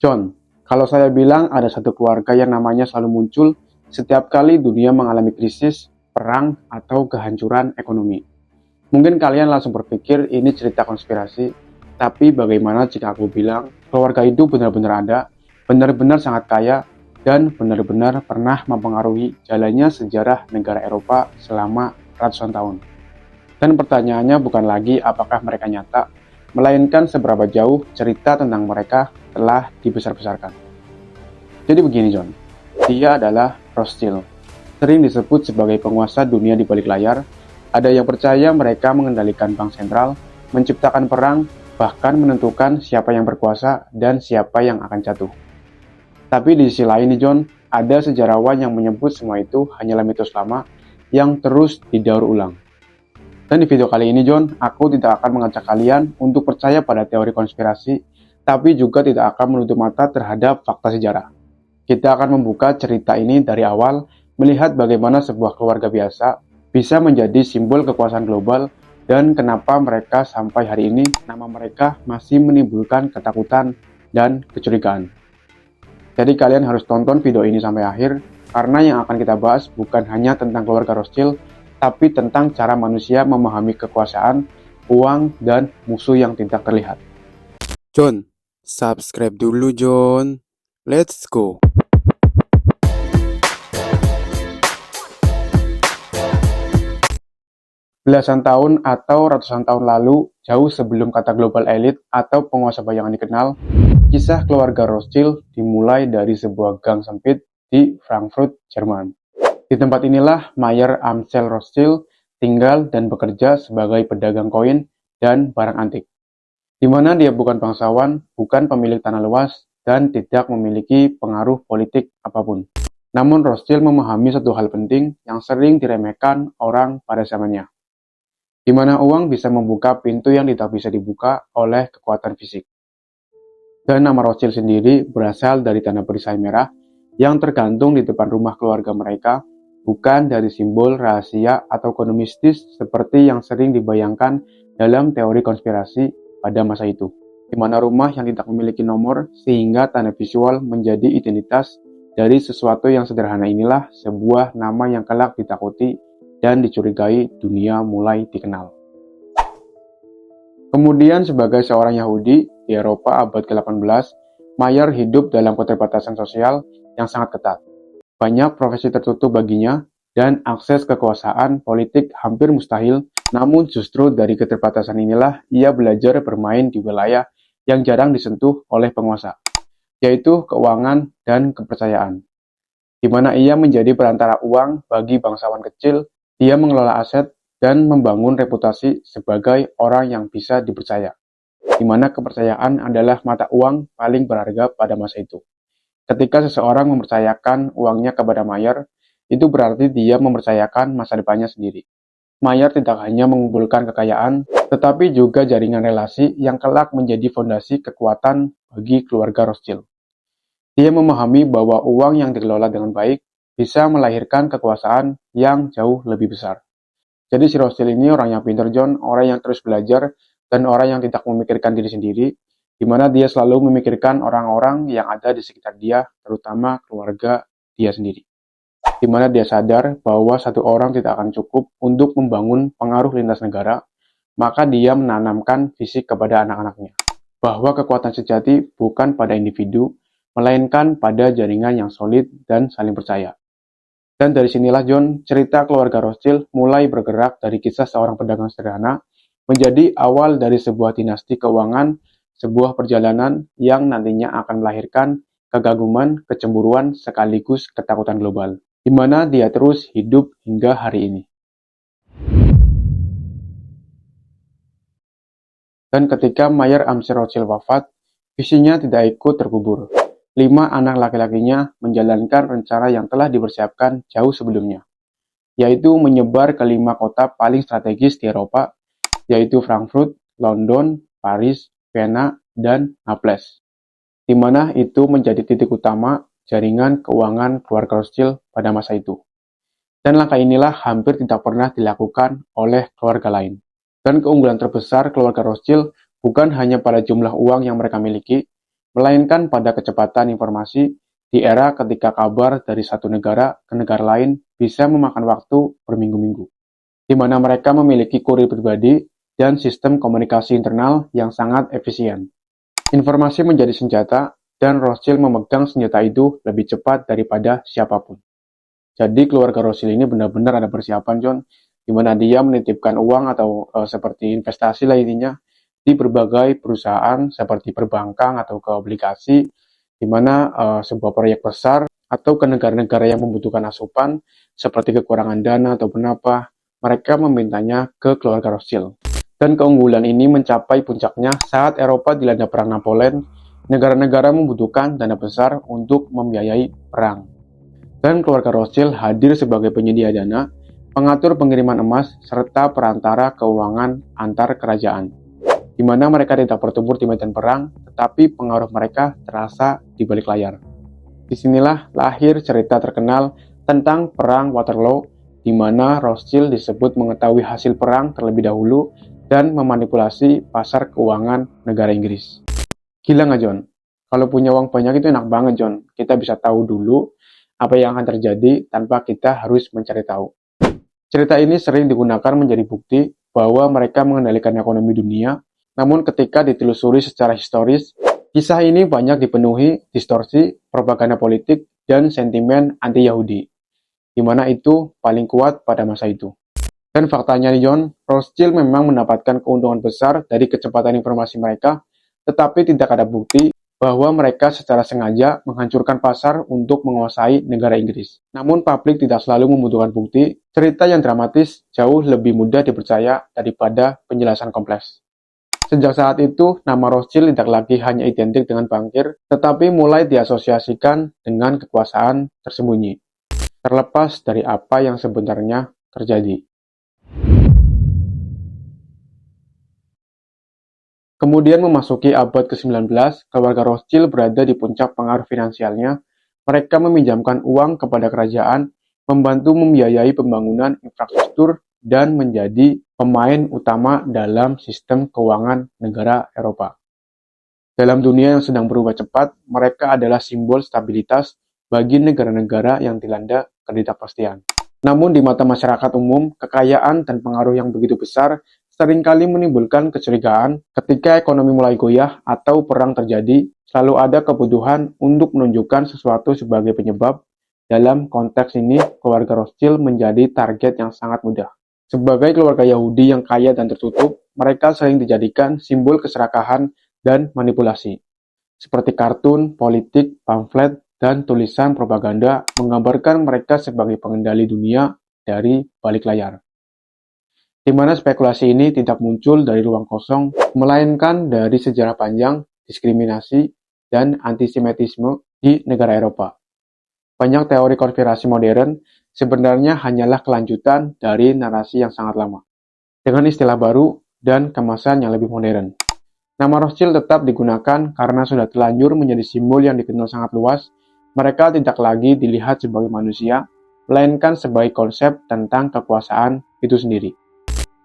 John, kalau saya bilang ada satu keluarga yang namanya selalu muncul setiap kali dunia mengalami krisis, perang, atau kehancuran ekonomi. Mungkin kalian langsung berpikir ini cerita konspirasi, tapi bagaimana jika aku bilang keluarga itu benar-benar ada, benar-benar sangat kaya, dan benar-benar pernah mempengaruhi jalannya sejarah negara Eropa selama ratusan tahun. Dan pertanyaannya bukan lagi apakah mereka nyata, melainkan seberapa jauh cerita tentang mereka telah dibesar-besarkan. Jadi begini John, dia adalah Rothschild. Sering disebut sebagai penguasa dunia di balik layar. Ada yang percaya mereka mengendalikan bank sentral, menciptakan perang, bahkan menentukan siapa yang berkuasa dan siapa yang akan jatuh. Tapi di sisi lain nih John, ada sejarawan yang menyebut semua itu hanyalah mitos lama yang terus didaur ulang. Dan di video kali ini John, aku tidak akan mengajak kalian untuk percaya pada teori konspirasi, tapi juga tidak akan menutup mata terhadap fakta sejarah. Kita akan membuka cerita ini dari awal, melihat bagaimana sebuah keluarga biasa bisa menjadi simbol kekuasaan global dan kenapa mereka sampai hari ini nama mereka masih menimbulkan ketakutan dan kecurigaan. Jadi kalian harus tonton video ini sampai akhir, karena yang akan kita bahas bukan hanya tentang keluarga Rothschild, tapi tentang cara manusia memahami kekuasaan, uang, dan musuh yang tidak terlihat. John, subscribe dulu John. Let's go. Belasan tahun atau ratusan tahun lalu, jauh sebelum kata global elite atau penguasa bayangan dikenal, kisah keluarga Rothschild dimulai dari sebuah gang sempit di Frankfurt, Jerman. Di tempat inilah Mayer Amschel Rothschild tinggal dan bekerja sebagai pedagang koin dan barang antik, di mana dia bukan bangsawan, bukan pemilik tanah luas, dan tidak memiliki pengaruh politik apapun. Namun Rothschild memahami satu hal penting yang sering diremehkan orang pada zamannya, di mana uang bisa membuka pintu yang tidak bisa dibuka oleh kekuatan fisik. Dan nama Rothschild sendiri berasal dari tanda perisai merah yang tergantung di depan rumah keluarga mereka, bukan dari simbol rahasia atau kode mistis seperti yang sering dibayangkan dalam teori konspirasi pada masa itu, di mana rumah yang tidak memiliki nomor sehingga tanda visual menjadi identitas dari sesuatu yang sederhana. Inilah sebuah nama yang kelak ditakuti dan dicurigai dunia mulai dikenal. Kemudian sebagai seorang Yahudi di Eropa abad ke-18, Mayer hidup dalam keterbatasan sosial yang sangat ketat. Banyak profesi tertutup baginya dan akses kekuasaan politik hampir mustahil, namun justru dari keterbatasan inilah ia belajar bermain di wilayah yang jarang disentuh oleh penguasa, yaitu keuangan dan kepercayaan, di mana ia menjadi perantara uang bagi bangsawan kecil. Dia mengelola aset dan membangun reputasi sebagai orang yang bisa dipercaya, di mana kepercayaan adalah mata uang paling berharga pada masa itu. Ketika seseorang mempercayakan uangnya kepada Mayer, itu berarti dia mempercayakan masa depannya sendiri. Mayer tidak hanya mengumpulkan kekayaan, tetapi juga jaringan relasi yang kelak menjadi fondasi kekuatan bagi keluarga Rothschild. Dia memahami bahwa uang yang dikelola dengan baik bisa melahirkan kekuasaan yang jauh lebih besar. Jadi si Rothschild ini orang yang pintar John, orang yang terus belajar, dan orang yang tidak memikirkan diri sendiri, di mana dia selalu memikirkan orang-orang yang ada di sekitar dia, terutama keluarga dia sendiri. Di mana dia sadar bahwa satu orang tidak akan cukup untuk membangun pengaruh lintas negara, maka dia menanamkan visi kepada anak-anaknya, bahwa kekuatan sejati bukan pada individu, melainkan pada jaringan yang solid dan saling percaya. Dan dari sinilah John, cerita keluarga Rothschild mulai bergerak dari kisah seorang pedagang sederhana menjadi awal dari sebuah dinasti keuangan, sebuah perjalanan yang nantinya akan melahirkan kegaguman, kecemburuan, sekaligus ketakutan global, di mana dia terus hidup hingga hari ini. Dan ketika Mayer Amschel Rothschild wafat, visinya tidak ikut terkubur. 5 anak laki-lakinya menjalankan rencana yang telah dipersiapkan jauh sebelumnya, yaitu menyebar ke 5 kota paling strategis di Eropa, yaitu Frankfurt, London, Paris, Vienna, dan Naples, di mana itu menjadi titik utama jaringan keuangan keluarga Rothschild pada masa itu. Dan langkah inilah hampir tidak pernah dilakukan oleh keluarga lain. Dan keunggulan terbesar keluarga Rothschild bukan hanya pada jumlah uang yang mereka miliki, melainkan pada kecepatan informasi di era ketika kabar dari satu negara ke negara lain bisa memakan waktu berminggu-minggu, di mana mereka memiliki kurir pribadi dan sistem komunikasi internal yang sangat efisien. Informasi menjadi senjata, dan Rothschild memegang senjata itu lebih cepat daripada siapapun. Jadi keluarga Rothschild ini benar-benar ada persiapan, John, di mana dia menitipkan uang atau seperti investasi lah intinya di berbagai perusahaan seperti perbankan atau ke obligasi, di mana sebuah proyek besar atau ke negara-negara yang membutuhkan asupan seperti kekurangan dana ataupun apa, mereka memintanya ke keluarga Rothschild. Dan keunggulan ini mencapai puncaknya saat Eropa dilanda perang Napoleon. Negara-negara membutuhkan dana besar untuk membiayai perang. Dan keluarga Rothschild hadir sebagai penyedia dana, pengatur pengiriman emas, serta perantara keuangan antar kerajaan, di mana mereka tidak bertempur di medan perang, tetapi pengaruh mereka terasa di balik layar. Disinilah lahir cerita terkenal tentang Perang Waterloo, di mana Rothschild disebut mengetahui hasil perang terlebih dahulu dan memanipulasi pasar keuangan negara Inggris. Gila nggak, John? Kalau punya uang banyak itu enak banget, John. Kita bisa tahu dulu apa yang akan terjadi tanpa kita harus mencari tahu. Cerita ini sering digunakan menjadi bukti bahwa mereka mengendalikan ekonomi dunia, namun ketika ditelusuri secara historis, kisah ini banyak dipenuhi distorsi, propaganda politik, dan sentimen anti-Yahudi, di mana itu paling kuat pada masa itu. Dan faktanya nih, John, Rothschild memang mendapatkan keuntungan besar dari kecepatan informasi mereka, tetapi tidak ada bukti bahwa mereka secara sengaja menghancurkan pasar untuk menguasai negara Inggris. Namun publik tidak selalu membutuhkan bukti, cerita yang dramatis jauh lebih mudah dipercaya daripada penjelasan kompleks. Sejak saat itu, nama Rothschild tidak lagi hanya identik dengan bankir, tetapi mulai diasosiasikan dengan kekuasaan tersembunyi, terlepas dari apa yang sebenarnya terjadi. Kemudian memasuki abad ke-19, keluarga Rothschild berada di puncak pengaruh finansialnya. Mereka meminjamkan uang kepada kerajaan, membantu membiayai pembangunan infrastruktur, dan menjadi pemain utama dalam sistem keuangan negara Eropa. Dalam dunia yang sedang berubah cepat, mereka adalah simbol stabilitas bagi negara-negara yang dilanda ketidakpastian. Namun di mata masyarakat umum, kekayaan dan pengaruh yang begitu besar seringkali menimbulkan kecurigaan. Ketika ekonomi mulai goyah atau perang terjadi, selalu ada kebutuhan untuk menunjukkan sesuatu sebagai penyebab. Dalam konteks ini, keluarga Rothschild menjadi target yang sangat mudah. Sebagai keluarga Yahudi yang kaya dan tertutup, mereka sering dijadikan simbol keserakahan dan manipulasi. Seperti kartun, politik, pamflet, dan tulisan propaganda menggambarkan mereka sebagai pengendali dunia dari balik layar, di mana spekulasi ini tidak muncul dari ruang kosong, melainkan dari sejarah panjang diskriminasi dan antisemitisme di negara Eropa. Banyak teori konspirasi modern sebenarnya hanyalah kelanjutan dari narasi yang sangat lama, dengan istilah baru dan kemasan yang lebih modern. Nama Rothschild tetap digunakan karena sudah terlanjur menjadi simbol yang dikenal sangat luas. Mereka tidak lagi dilihat sebagai manusia, melainkan sebagai konsep tentang kekuasaan itu sendiri.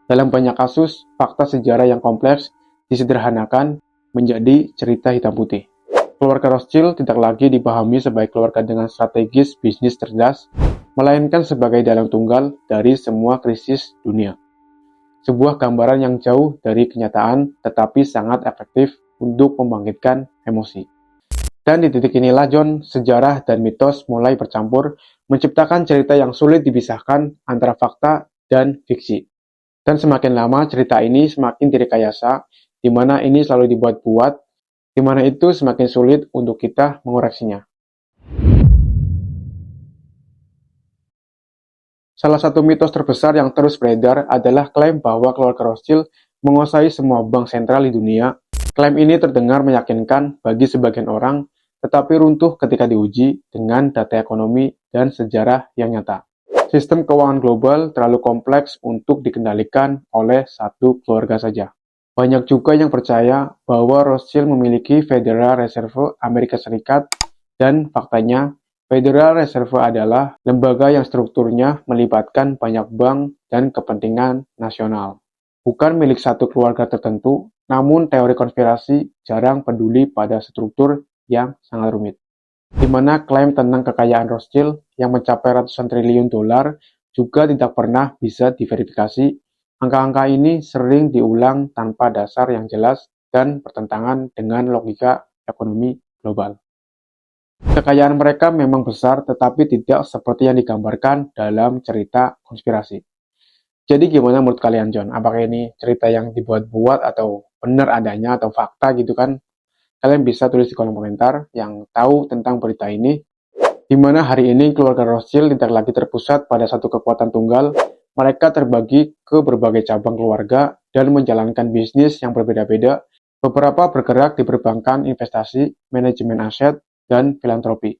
Dalam banyak kasus, fakta sejarah yang kompleks disederhanakan menjadi cerita hitam putih. Keluarga Rothschild tidak lagi dipahami sebagai keluarga dengan strategis bisnis cerdas, melainkan sebagai dalang tunggal dari semua krisis dunia. Sebuah gambaran yang jauh dari kenyataan, tetapi sangat efektif untuk membangkitkan emosi. Dan di titik inilah, John, sejarah dan mitos mulai bercampur, menciptakan cerita yang sulit dipisahkan antara fakta dan fiksi. Dan semakin lama cerita ini semakin direkayasa, di mana ini selalu dibuat-buat, di mana itu semakin sulit untuk kita mengoreksinya. Salah satu mitos terbesar yang terus beredar adalah klaim bahwa keluarga Rothschild menguasai semua bank sentral di dunia. Klaim ini terdengar meyakinkan bagi sebagian orang, tetapi runtuh ketika diuji dengan data ekonomi dan sejarah yang nyata. Sistem keuangan global terlalu kompleks untuk dikendalikan oleh satu keluarga saja. Banyak juga yang percaya bahwa Rothschild memiliki Federal Reserve Amerika Serikat, dan faktanya, Federal Reserve adalah lembaga yang strukturnya melibatkan banyak bank dan kepentingan nasional. Bukan milik satu keluarga tertentu, namun teori konspirasi jarang peduli pada struktur yang sangat rumit. Di mana klaim tentang kekayaan Rothschild yang mencapai ratusan triliun dolar juga tidak pernah bisa diverifikasi. Angka-angka ini sering diulang tanpa dasar yang jelas dan bertentangan dengan logika ekonomi global. Kekayaan mereka memang besar, tetapi tidak seperti yang digambarkan dalam cerita konspirasi. Jadi gimana menurut kalian, John? Apakah ini cerita yang dibuat-buat atau benar adanya atau fakta gitu kan? Kalian bisa tulis di kolom komentar yang tahu tentang berita ini, di mana hari ini keluarga Rothschild tidak lagi terpusat pada satu kekuatan tunggal. Mereka terbagi ke berbagai cabang keluarga dan menjalankan bisnis yang berbeda-beda. Beberapa bergerak di perbankan, investasi, manajemen aset, dan filantropi,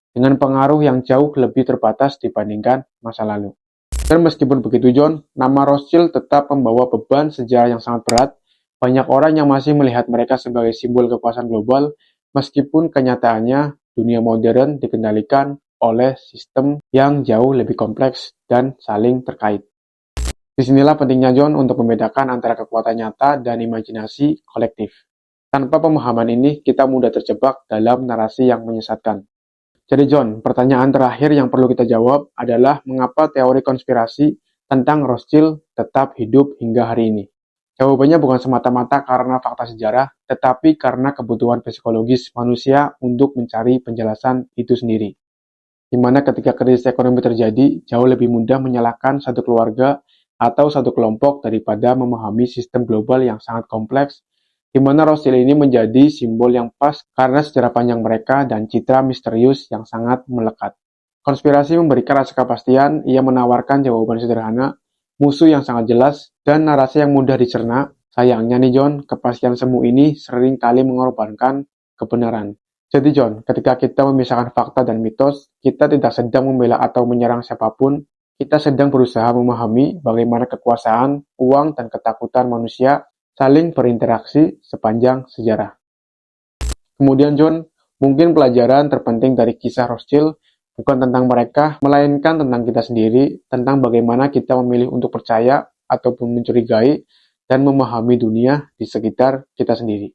dengan pengaruh yang jauh lebih terbatas dibandingkan masa lalu. Dan meskipun begitu, John, nama Rothschild tetap membawa beban sejarah yang sangat berat. Banyak orang yang masih melihat mereka sebagai simbol kekuasaan global, meskipun kenyataannya dunia modern dikendalikan oleh sistem yang jauh lebih kompleks dan saling terkait. Disinilah pentingnya, John, untuk membedakan antara kekuatan nyata dan imajinasi kolektif. Tanpa pemahaman ini, kita mudah terjebak dalam narasi yang menyesatkan. Jadi John, pertanyaan terakhir yang perlu kita jawab adalah mengapa teori konspirasi tentang Rothschild tetap hidup hingga hari ini? Jawabannya bukan semata-mata karena fakta sejarah, tetapi karena kebutuhan psikologis manusia untuk mencari penjelasan itu sendiri. Di mana ketika krisis ekonomi terjadi, jauh lebih mudah menyalahkan satu keluarga atau satu kelompok daripada memahami sistem global yang sangat kompleks, di mana Rothschild ini menjadi simbol yang pas karena sejarah panjang mereka dan citra misterius yang sangat melekat. Konspirasi memberikan rasa kepastian, ia menawarkan jawaban sederhana, musuh yang sangat jelas, dan narasi yang mudah dicerna. Sayangnya nih John, kepastian semu ini sering kali mengorbankan kebenaran. Jadi John, ketika kita memisahkan fakta dan mitos, kita tidak sedang membela atau menyerang siapapun, kita sedang berusaha memahami bagaimana kekuasaan, uang, dan ketakutan manusia saling berinteraksi sepanjang sejarah. Kemudian John, mungkin pelajaran terpenting dari kisah Rothschild bukan tentang mereka, melainkan tentang kita sendiri, tentang bagaimana kita memilih untuk percaya ataupun mencurigai dan memahami dunia di sekitar kita sendiri.